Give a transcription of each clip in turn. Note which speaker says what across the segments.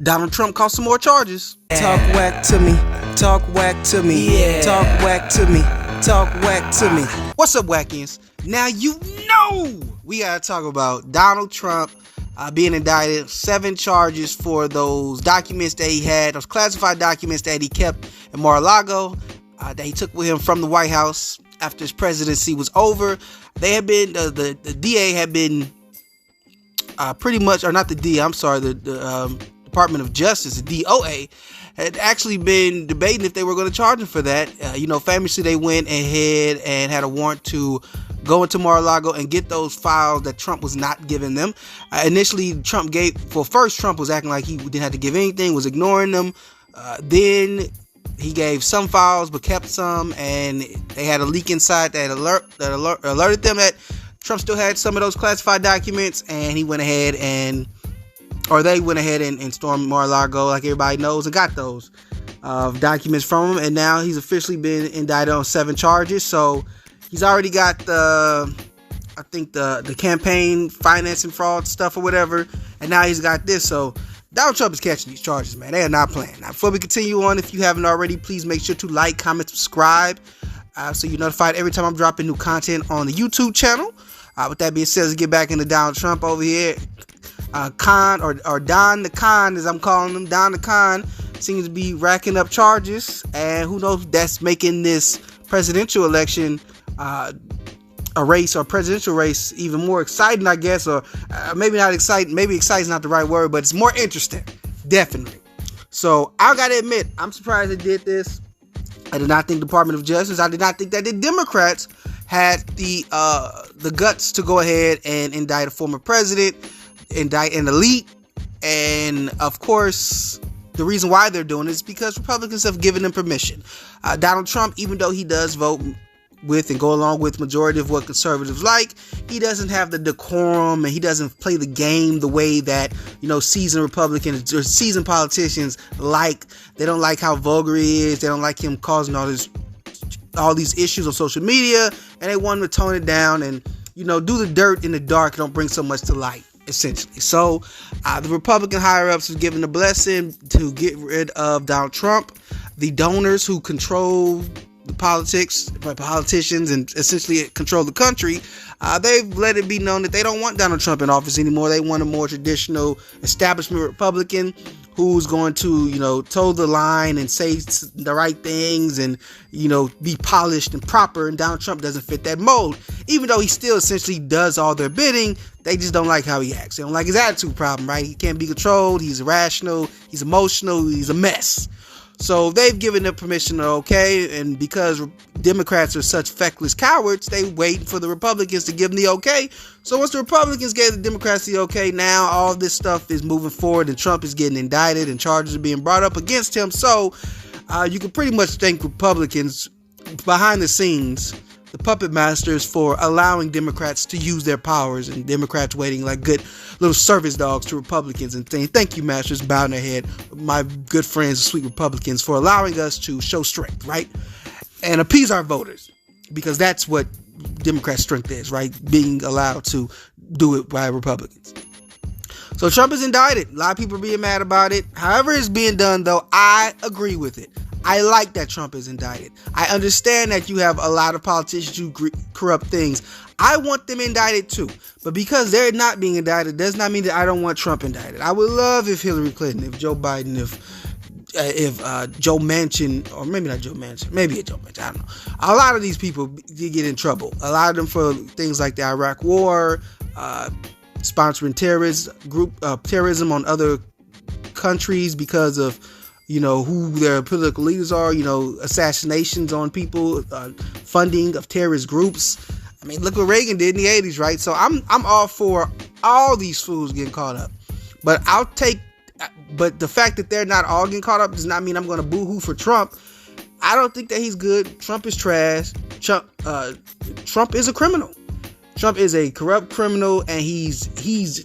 Speaker 1: Donald Trump caught some more charges.
Speaker 2: Talk whack to me. Talk whack to me.
Speaker 1: Yeah.
Speaker 2: Talk whack to me. Talk whack to me.
Speaker 1: What's up, Wackians? Now you know we gotta talk about Donald Trump being indicted, 7 charges for those documents that he had, those classified documents that he kept in Mar-a-Lago, that he took with him from the White House after his presidency was over. They had been, the DA had been pretty much, or not the DA, I'm sorry, the Department of Justice, the DOA, had actually been debating if they were going to charge him for that. Famously, they went ahead and had a warrant to go into Mar-a-Lago and get those files that Trump was not giving them. Initially, Trump was acting like he didn't have to give anything, was ignoring them. Then he gave some files but kept some, and they had a leak inside that alerted them that Trump still had some of those classified documents, and they went ahead and stormed Mar-a-Lago, like everybody knows, and got those documents from him. And now he's officially been indicted on 7 charges. So he's already got the campaign financing fraud stuff or whatever, and now he's got this. So Donald Trump is catching these charges, man. They are not playing. Now, before we continue on, if you haven't already, please make sure to like, comment, subscribe, so you're notified every time I'm dropping new content on the YouTube channel. With that being said, let's get back into Donald Trump over here. Don the Con, as I'm calling him, Don the Con, seems to be racking up charges, and who knows, that's making this presidential election presidential race even more exciting, I guess, or maybe not exciting. Maybe exciting is not the right word, but it's more interesting, definitely. So I gotta admit, I'm surprised they did this. I did not think Department of Justice. I did not think that the Democrats had the guts to go ahead and indict a former president, indict an elite, and of course, the reason why they're doing it is because Republicans have given them permission. Donald Trump, even though he does vote with and go along with majority of what conservatives like, he doesn't have the decorum, and he doesn't play the game the way that seasoned Republicans or seasoned politicians like. They don't like how vulgar he is. They don't like him causing all these issues on social media, and they want him to tone it down and do the dirt in the dark. Don't bring so much to light, essentially. So the Republican higher-ups have given the blessing to get rid of Donald Trump. The donors who control the politicians and essentially control the country, they've let it be known that they don't want Donald Trump in office anymore. They want a more traditional establishment Republican who's going to, toe the line and say the right things and, be polished and proper. And Donald Trump doesn't fit that mold. Even though he still essentially does all their bidding, they just don't like how he acts. They don't like his attitude problem, right? He can't be controlled. He's irrational. He's emotional. He's a mess. So they've given them permission to okay, and because Democrats are such feckless cowards, they wait for the Republicans to give them the okay. So once the Republicans gave the Democrats the okay, now all this stuff is moving forward, and Trump is getting indicted, and charges are being brought up against him. So you can pretty much thank Republicans behind the scenes, the puppet masters, for allowing Democrats to use their powers, and Democrats waiting like good little service dogs to Republicans and saying, thank you, masters, bowing their head, my good friends, sweet Republicans, for allowing us to show strength, right? And appease our voters, because that's what Democrat strength is, right? Being allowed to do it by Republicans. So Trump is indicted. A lot of people are being mad about it. However it's being done, though, I agree with it. I like that Trump is indicted. I understand that you have a lot of politicians who corrupt things. I want them indicted too. But because they're not being indicted does not mean that I don't want Trump indicted. I would love if Hillary Clinton, if Joe Biden, if Joe Manchin, or maybe not Joe Manchin, maybe Joe Manchin, I don't know. A lot of these people did get in trouble. A lot of them for things like the Iraq War, sponsoring terrorism on other countries because of who their political leaders are, assassinations on people, funding of terrorist groups. I mean, look what Reagan did in the 80s, right? So I'm all for all these fools getting caught up. But but the fact that they're not all getting caught up does not mean I'm going to boo-hoo for Trump. I don't think that he's good. Trump is trash. Trump is a criminal. Trump is a corrupt criminal, and he's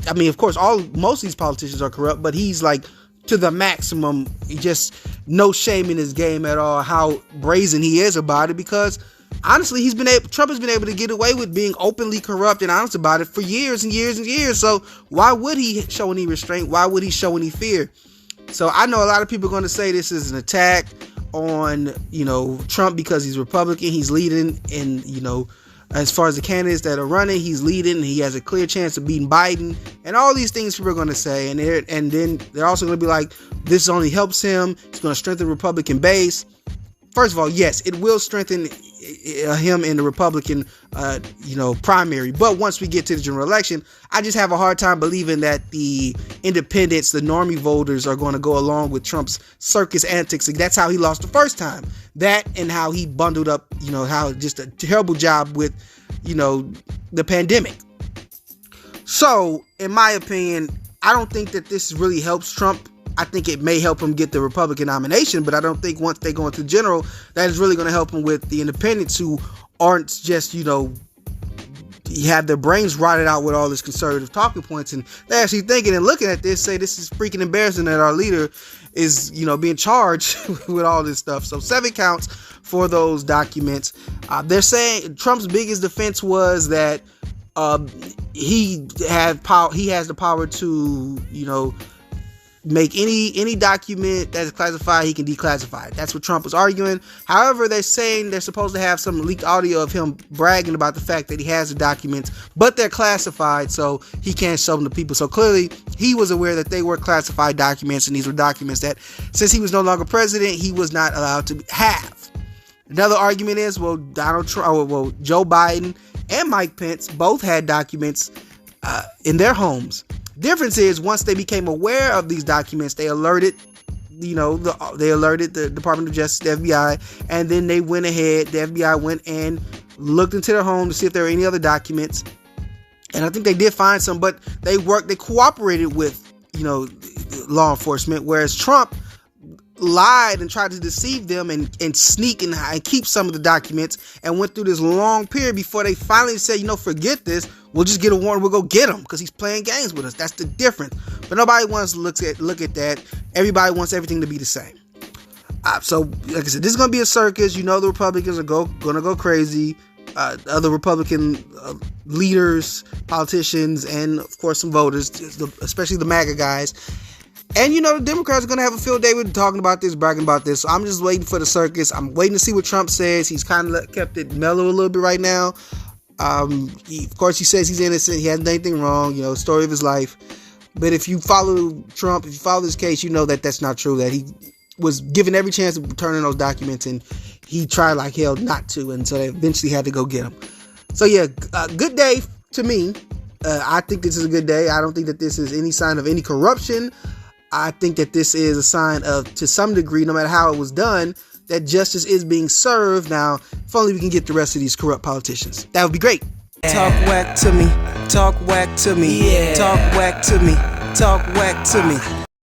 Speaker 1: I mean, of course, most of these politicians are corrupt, but he's like to the maximum. He just no shame in his game at all, how brazen he is about it, because honestly, Trump has been able to get away with being openly corrupt and honest about it for years and years and years. So why would he show any restraint? Why would he show any fear? So I know a lot of people are going to say this is an attack on, Trump because he's Republican. He's leading in, as far as the candidates that are running, he's leading. He has a clear chance of beating Biden, and all these things people are going to say. And then they're also going to be like, this only helps him. It's going to strengthen the Republican base. First of all, yes, it will strengthen him in the Republican, primary. But once we get to the general election, I just have a hard time believing that the independents, the normie voters, are going to go along with Trump's circus antics. That's how he lost the first time. That and how he bundled up, how just a terrible job with, the pandemic. So, in my opinion, I don't think that this really helps Trump. I think it may help him get the Republican nomination, but I don't think once they go into general, that is really going to help him with the independents who aren't just, have their brains rotted out with all this conservative talking points, and they're actually thinking and looking at this, say this is freaking embarrassing that our leader is, being charged with all this stuff. So 7 counts for those documents. They're saying Trump's biggest defense was that he has the power to, make any document that is classified, he can declassify it. That's what Trump was arguing. However, they're saying they're supposed to have some leaked audio of him bragging about the fact that he has the documents, but they're classified, so he can't show them to people. So clearly, he was aware that they were classified documents, and these were documents that, since he was no longer president, he was not allowed to have. Another argument is, Joe Biden and Mike Pence both had documents in their homes. Difference is, once they became aware of these documents, they alerted, the Department of Justice, the FBI, and then they went ahead. The FBI went and looked into their home to see if there were any other documents, and I think they did find some. But they cooperated with, law enforcement, whereas Trump lied and tried to deceive them and sneak and keep some of the documents, and went through this long period before they finally said, forget this. We'll just get a warrant. We'll go get him because he's playing games with us. That's the difference. But nobody wants to look at that. Everybody wants everything to be the same. So, like I said, this is going to be a circus. The Republicans are going to go crazy. Other Republican leaders, politicians, and of course some voters, especially the MAGA guys. And the Democrats are going to have a field day with talking about this, bragging about this. So I'm just waiting for the circus. I'm waiting to see what Trump says. He's kind of kept it mellow a little bit right now. Of course, he says he's innocent. He hasn't done anything wrong. Story of his life. But if you follow Trump, if you follow this case, that that's not true. That he was given every chance of returning those documents, and he tried like hell not to, and so they eventually had to go get him. So yeah, good day to me. I think this is a good day. I don't think that this is any sign of any corruption. I think that this is a sign of, to some degree, no matter how it was done, that justice is being served. Now, if only we can get the rest of these corrupt politicians. That would be great.
Speaker 2: Talk whack to me. Talk whack to me. Yeah. Talk whack to me. Talk whack to me.